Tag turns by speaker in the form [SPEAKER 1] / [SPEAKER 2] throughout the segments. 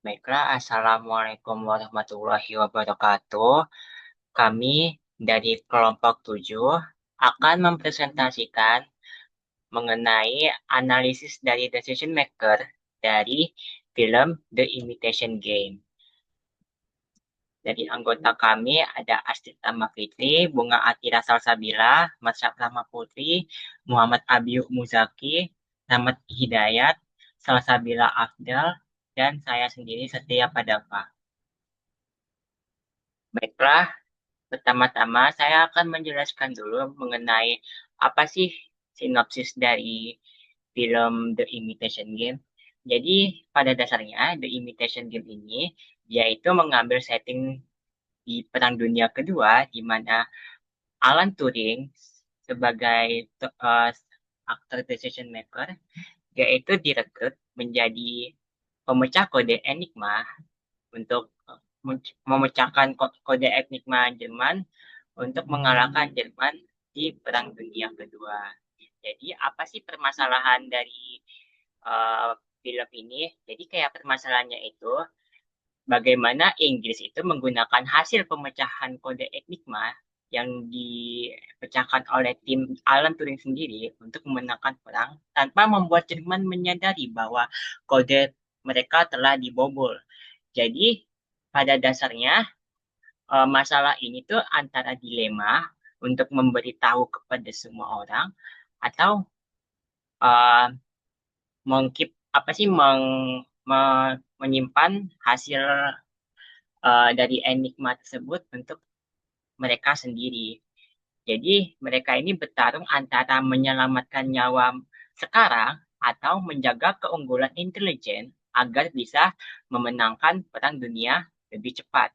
[SPEAKER 1] Baiklah, Assalamualaikum warahmatullahi wabarakatuh. Kami dari kelompok 7 akan mempresentasikan mengenai analisis dari decision maker dari film The Imitation Game. Dari anggota kami ada Astrid Tama Fitri, Bunga Atira Salsabila, Mas Rahma Putri, Muhammad Abiyu Muzaki, Rahmat Hidayat, Salsabila Afdal, dan saya sendiri Setia Padapa. Baiklah, pertama-tama saya akan menjelaskan dulu mengenai apa sih sinopsis dari film The Imitation Game. Jadi pada dasarnya The Imitation Game ini yaitu mengambil setting di Perang Dunia Kedua di mana Alan Turing sebagai uh, aktor decision maker yaitu direkrut menjadi pemecah kode Enigma untuk memecahkan kode Enigma Jerman untuk mengalahkan Jerman di Perang Dunia Kedua. Jadi apa sih permasalahan dari uh, film ini? Jadi kayak permasalahannya itu bagaimana Inggris itu menggunakan hasil pemecahan kode Enigma yang dipecahkan oleh tim Alan Turing sendiri untuk memenangkan perang tanpa membuat Jerman menyadari bahwa kode mereka telah dibobol. Jadi pada dasarnya masalah ini tuh antara dilema untuk memberitahu kepada semua orang atau uh, mengkeep apa sih menyimpan hasil dari enigma tersebut untuk mereka sendiri. Jadi mereka ini bertarung antara menyelamatkan nyawa sekarang atau menjaga keunggulan intelijen agar bisa memenangkan perang dunia lebih cepat.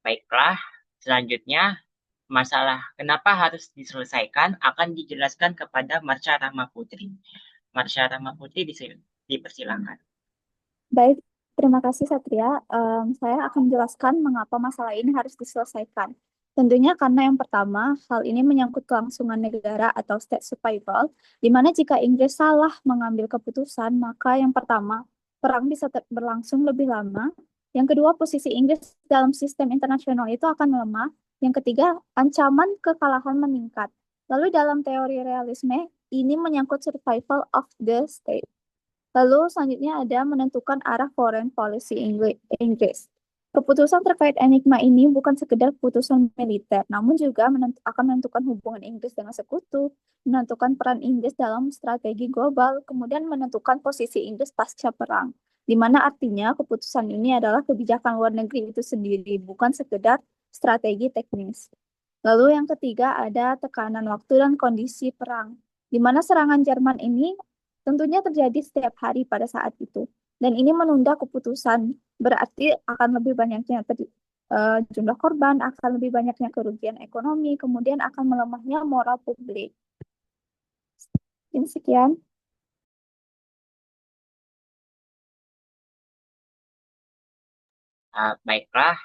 [SPEAKER 1] Baiklah, selanjutnya masalah kenapa harus diselesaikan akan dijelaskan kepada Marsha Rahmaputri. Marsha Rahmaputri dipersilakan.
[SPEAKER 2] Baik, terima kasih Satria. Saya akan menjelaskan mengapa masalah ini harus diselesaikan. Tentunya karena yang pertama, hal ini menyangkut kelangsungan negara atau state survival, di mana jika Inggris salah mengambil keputusan, maka yang pertama, perang bisa berlangsung lebih lama. Yang kedua, posisi Inggris dalam sistem internasional itu akan melemah. Yang ketiga, ancaman kekalahan meningkat. Lalu dalam teori realisme, ini menyangkut survival of the state. Lalu selanjutnya ada menentukan arah foreign policy Inggris. Keputusan terkait enigma ini bukan sekedar keputusan militer, namun juga akan menentukan hubungan Inggris dengan sekutu, menentukan peran Inggris dalam strategi global, kemudian menentukan posisi Inggris pasca perang. Di mana artinya keputusan ini adalah kebijakan luar negeri itu sendiri, bukan sekedar strategi teknis. Lalu yang ketiga ada tekanan waktu dan kondisi perang, di mana serangan Jerman ini tentunya terjadi setiap hari pada saat itu. Dan ini menunda keputusan, berarti akan lebih banyaknya jumlah korban, akan lebih banyaknya kerugian ekonomi, kemudian akan melemahnya moral publik. Sekian.
[SPEAKER 1] Baiklah,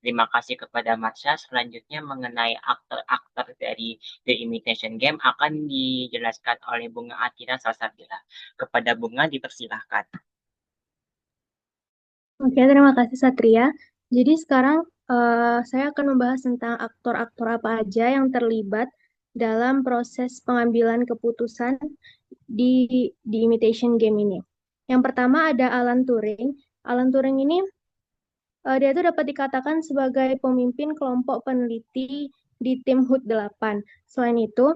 [SPEAKER 1] terima kasih kepada Marsha. Selanjutnya mengenai aktor-aktor dari The Imitation Game akan dijelaskan oleh Bunga Atira Salsabila. Kepada Bunga dipersilahkan.
[SPEAKER 3] Oke, terima kasih Satria. Jadi sekarang saya akan membahas tentang aktor-aktor apa aja yang terlibat dalam proses pengambilan keputusan di Imitation Game ini. Yang pertama ada Alan Turing. Alan Turing ini dia itu dapat dikatakan sebagai pemimpin kelompok peneliti di tim HUT 8. Selain itu,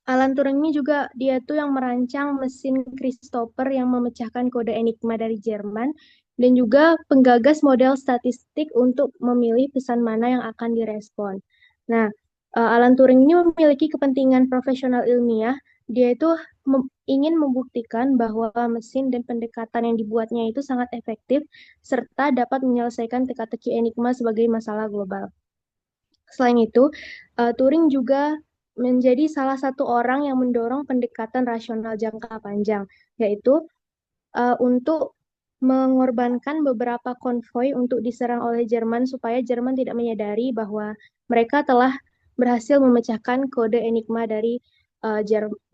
[SPEAKER 3] Alan Turing ini juga dia tuh yang merancang mesin Christopher yang memecahkan kode Enigma dari Jerman dan juga penggagas model statistik untuk memilih pesan mana yang akan direspon. Nah, Alan Turing ini memiliki kepentingan profesional ilmiah. Dia itu ingin membuktikan bahwa mesin dan pendekatan yang dibuatnya itu sangat efektif serta dapat menyelesaikan teka-teki Enigma sebagai masalah global. Selain itu, Turing juga menjadi salah satu orang yang mendorong pendekatan rasional jangka panjang, yaitu untuk mengorbankan beberapa konvoi untuk diserang oleh Jerman supaya Jerman tidak menyadari bahwa mereka telah berhasil memecahkan kode Enigma dari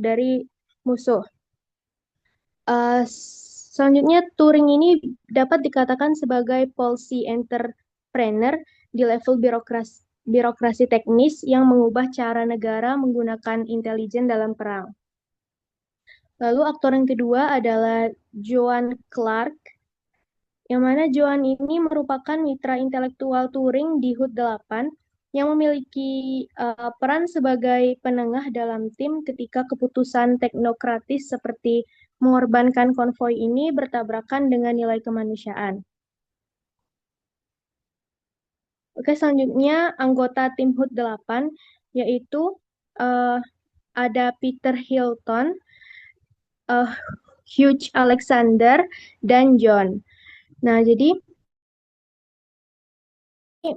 [SPEAKER 3] dari musuh. Selanjutnya, Turing ini dapat dikatakan sebagai policy entrepreneur di level birokrasi teknis yang mengubah cara negara menggunakan intelijen dalam perang. Lalu aktor yang kedua adalah Joan Clark, yang mana Joan ini merupakan mitra intelektual Turing di HUT-8 yang memiliki peran sebagai penengah dalam tim ketika keputusan teknokratis seperti mengorbankan konvoi ini bertabrakan dengan nilai kemanusiaan. Oke, selanjutnya anggota tim HUT-8 yaitu uh, ada Peter Hilton, Hugh Alexander, dan John. Nah, jadi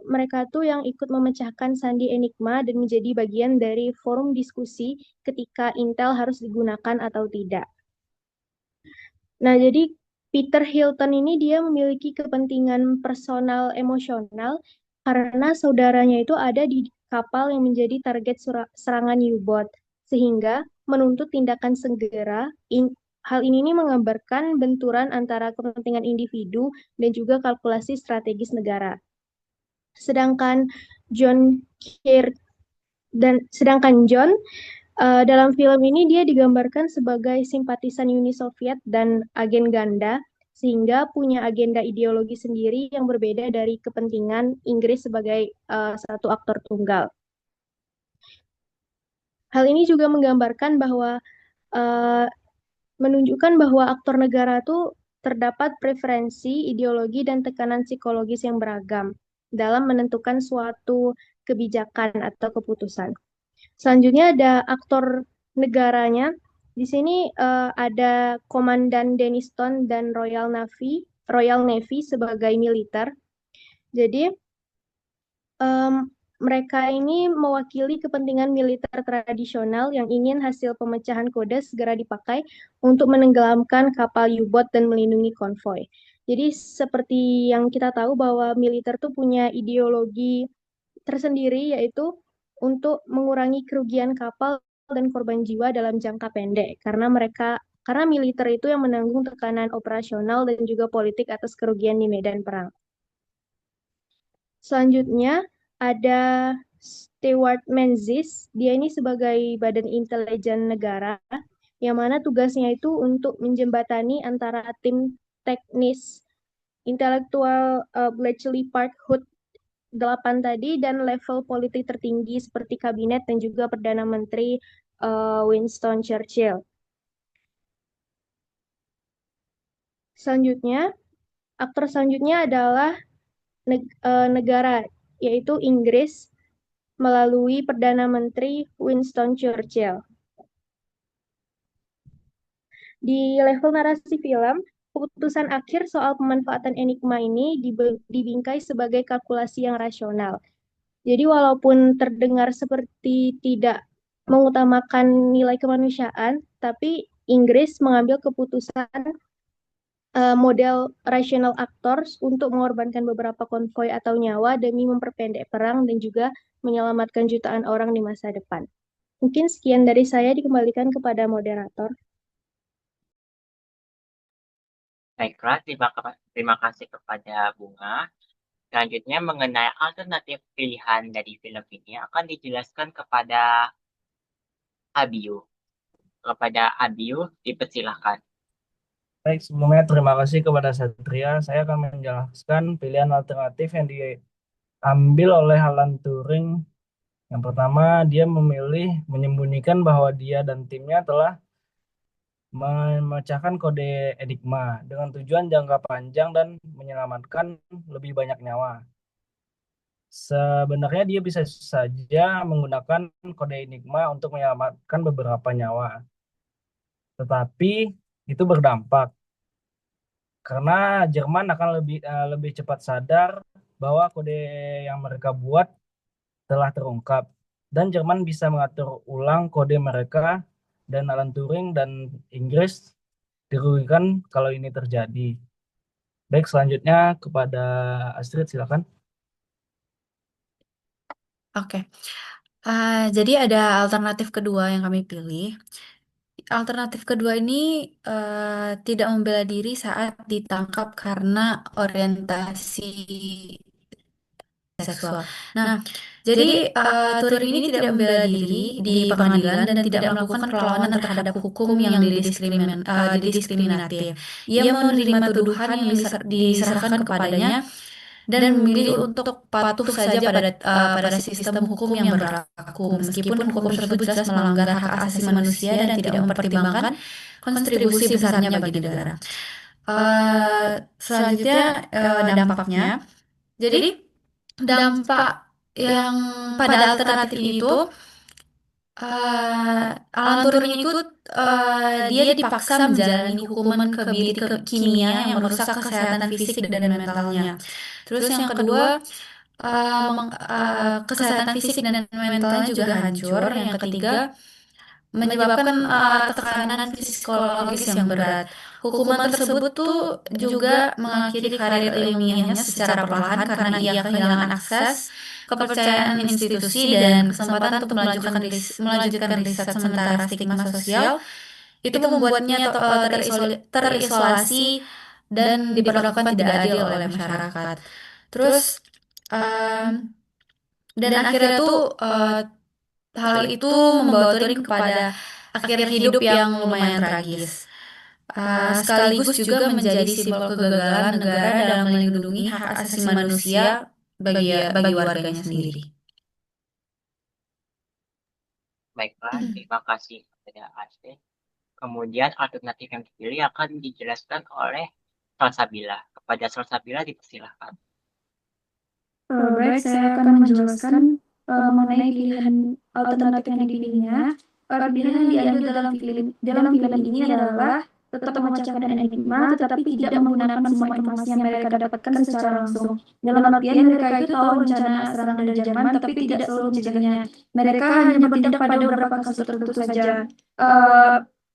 [SPEAKER 3] mereka tuh yang ikut memecahkan sandi Enigma dan menjadi bagian dari forum diskusi ketika Intel harus digunakan atau tidak. Nah, jadi Peter Hilton ini dia memiliki kepentingan personal emosional karena saudaranya itu ada di kapal yang menjadi target serangan U-boat, sehingga menuntut tindakan segera. Hal ini nih menggambarkan benturan antara kepentingan individu dan juga kalkulasi strategis negara. Sedangkan John Kirk sedangkan John dalam film ini dia digambarkan sebagai simpatisan Uni Soviet dan agen ganda, sehingga punya agenda ideologi sendiri yang berbeda dari kepentingan Inggris sebagai satu aktor tunggal. Hal ini juga menggambarkan bahwa uh, menunjukkan bahwa aktor negara itu terdapat preferensi, ideologi, dan tekanan psikologis yang beragam dalam menentukan suatu kebijakan atau keputusan. Selanjutnya ada aktor negaranya. Di sini ada Komandan Denniston dan Royal Navy sebagai militer. Jadi mereka ini mewakili kepentingan militer tradisional yang ingin hasil pemecahan kode segera dipakai untuk menenggelamkan kapal U-boat dan melindungi konvoi. Jadi seperti yang kita tahu bahwa militer tuh punya ideologi tersendiri yaitu untuk mengurangi kerugian kapal dan korban jiwa dalam jangka pendek karena militer itu yang menanggung tekanan operasional dan juga politik atas kerugian di medan perang. Selanjutnya ada Stewart Menzies, dia ini sebagai badan intelijen negara, yang mana tugasnya itu untuk menjembatani antara tim teknis intelektual Bletchley Park Hood 8 tadi dan level politik tertinggi seperti kabinet dan juga Perdana Menteri Winston Churchill. Selanjutnya, aktor selanjutnya adalah negara, yaitu Inggris melalui Perdana Menteri Winston Churchill. Di level narasi film, keputusan akhir soal pemanfaatan Enigma ini dibingkai sebagai kalkulasi yang rasional. Jadi walaupun terdengar seperti tidak mengutamakan nilai kemanusiaan, tapi Inggris mengambil keputusan model rational actors untuk mengorbankan beberapa konvoi atau nyawa demi memperpendek perang dan juga menyelamatkan jutaan orang di masa depan. Mungkin sekian dari saya, dikembalikan kepada moderator.
[SPEAKER 1] Baiklah, terima kasih kepada Bunga. Selanjutnya mengenai alternatif pilihan dari film ini akan dijelaskan kepada Abiu. Kepada Abiu, dipersilahkan.
[SPEAKER 4] Baik, sebelumnya terima kasih kepada Satria. Saya akan menjelaskan pilihan alternatif yang diambil oleh Alan Turing. Yang pertama, dia memilih menyembunyikan bahwa dia dan timnya telah memecahkan kode Enigma dengan tujuan jangka panjang dan menyelamatkan lebih banyak nyawa. Sebenarnya dia bisa saja menggunakan kode Enigma untuk menyelamatkan beberapa nyawa. Tetapi itu berdampak karena Jerman akan lebih cepat sadar bahwa kode yang mereka buat telah terungkap dan Jerman bisa mengatur ulang kode mereka dan Alan Turing dan Inggris dirugikan kalau ini terjadi. Baik, selanjutnya kepada Astrid, silakan.
[SPEAKER 5] Oke. Jadi ada alternatif kedua yang kami pilih, alternatif kedua ini tidak membela diri saat ditangkap karena orientasi seksual. Nah, jadi Turing ini tidak membela diri di pengadilan dan tidak melakukan perlawanan terhadap hukum yang didiskriminatif. Ia menerima tuduhan yang diserahkan kepadanya dan memilih untuk patuh saja pada sistem hukum yang berlaku, meskipun hukum tersebut jelas melanggar hak asasi manusia dan tidak mempertimbangkan kontribusi besarnya bagi negara. Selanjutnya dampaknya. Jadi dampak yang pada alternatif itu Alan Turing itu dia dipaksa menjalani hukuman kebiri kimia yang merusak kesehatan fisik dan mentalnya. Terus yang kedua kesehatan fisik dan mentalnya juga hancur. Yang ketiga menyebabkan tekanan psikologis yang berat. Hukuman tersebut tuh juga mengakhiri karir ilmiahnya secara perlahan karena ia kehilangan akses, kepercayaan institusi, dan kesempatan untuk melanjutkan riset. Sementara stigma sosial itu membuatnya terisolasi dan diperlakukan tidak adil oleh masyarakat. Terus dan akhirnya tuh hal itu membawa Turing kepada akhir hidup yang lumayan tragis. Sekaligus juga menjadi simbol kegagalan negara dalam melindungi hak asasi manusia bagi warganya sendiri.
[SPEAKER 1] Baiklah, terima kasih kepada Asri. Kemudian alternatif yang dipilih akan dijelaskan oleh Salsabila. Kepada Salsabila dipersilahkan.
[SPEAKER 2] Baik, saya akan menjelaskan mengenai pilihan alternatif yang dipilihnya. Pilihan yang diambil dalam film ini adalah tetap memecahkan enigma, tetapi tidak menggunakan semua informasi yang mereka dapatkan secara langsung. Dalam artian, mereka itu tahu rencana serangan dari Jerman, tapi tidak selalu mencegahnya. Mereka hanya bertindak pada beberapa kasus tertentu saja.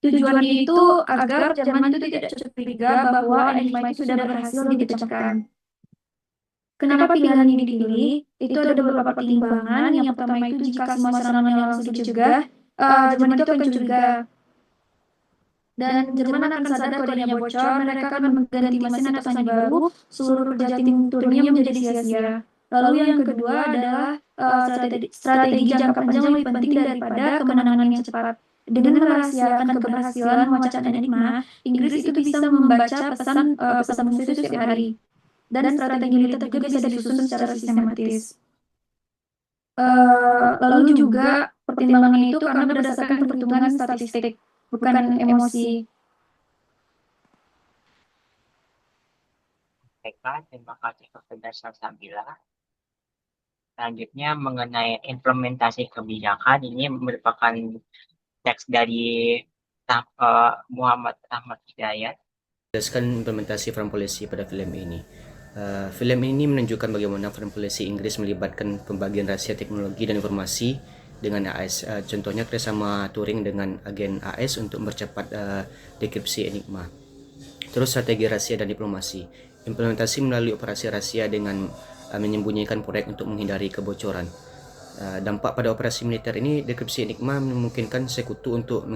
[SPEAKER 2] Tujuannya itu agar Jerman itu tidak curiga bahwa enigma itu sudah berhasil dipecahkan. Kenapa pilihan ini dipilih? Itu ada beberapa pertimbangan. Yang pertama itu jika semua serangannya langsung dicegah, Jerman itu akan curiga. Dan Jerman akan sadar kodenya bocor, mereka akan mengganti mesin atau sandi baru, seluruh kerja tim Turingnya menjadi sia-sia. Lalu yang kedua adalah strategi jangka panjang lebih penting daripada kemenangan yang cepat. Dengan merahasiakan keberhasilan memecahkan enigma, Inggris itu bisa membaca pesan musuh itu setiap hari. Dan strategi militer juga bisa disusun secara sistematis. Lalu juga pertimbangannya itu karena berdasarkan perhitungan statistik, bukan emosi.
[SPEAKER 1] Baiklah, terima kasih kepada Salsabila. Selanjutnya mengenai implementasi kebijakan, ini merupakan teks dari Muhammad Ahmad Hidayat.
[SPEAKER 6] Jelaskan implementasi foreign policy pada filem ini. Filem ini menunjukkan bagaimana foreign policy Inggris melibatkan pembagian rahasia teknologi dan informasi dengan AS. Contohnya kerjasama Turing dengan agen AS untuk mempercepat dekripsi enigma. Terus strategi rahasia dan diplomasi. Implementasi melalui operasi rahasia dengan menyembunyikan proyek untuk menghindari kebocoran. Dampak pada operasi militer ini, dekripsi enigma memungkinkan sekutu untuk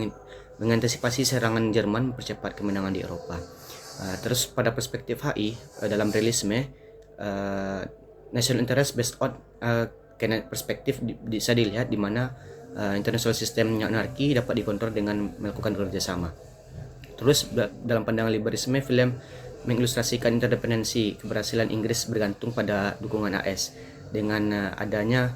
[SPEAKER 6] mengantisipasi serangan Jerman mempercepat kemenangan di Eropa. Terus pada perspektif HI dalam realisme national interest based on perspektif bisa dilihat di mana international system anarki dapat dikontrol dengan melakukan kerjasama. Terus dalam pandangan liberalisme, film mengilustrasikan interdependensi keberhasilan Inggris bergantung pada dukungan AS dengan adanya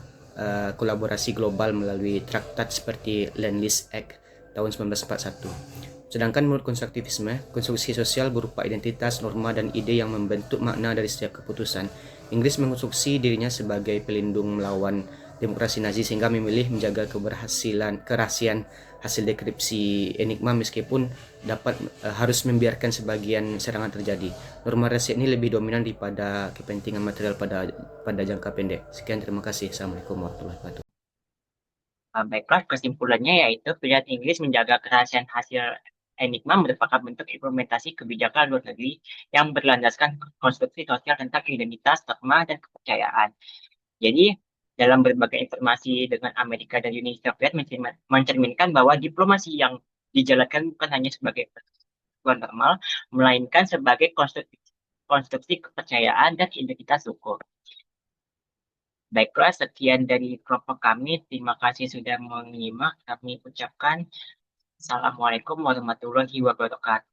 [SPEAKER 6] kolaborasi global melalui traktat seperti Land-Lease Act tahun 1941. Sedangkan menurut konstruktivisme, konstruksi sosial berupa identitas, norma, dan ide yang membentuk makna dari setiap keputusan. Inggris mengonstruksi dirinya sebagai pelindung melawan demokrasi Nazi sehingga memilih menjaga kerahasiaan hasil dekripsi enigma meskipun harus membiarkan sebagian serangan terjadi. Norma rahasia ini lebih dominan daripada kepentingan material pada jangka pendek. Sekian, terima kasih. Assalamualaikum warahmatullahi wabarakatuh.
[SPEAKER 1] Baiklah, kesimpulannya yaitu pilihan Inggris menjaga kerahasiaan hasil enigma merupakan bentuk implementasi kebijakan luar negeri yang berlandaskan konstruksi sosial tentang identitas, norma, dan kepercayaan. Jadi, dalam berbagai informasi dengan Amerika dan Uni Soviet mencerminkan bahwa diplomasi yang dijalankan bukan hanya sebagai persetujuan normal, melainkan sebagai konstruksi kepercayaan dan identitas hukum. Baiklah, sekian dari kelompok kami. Terima kasih sudah menyimak. Kami ucapkan Assalamualaikum warahmatullahi wabarakatuh.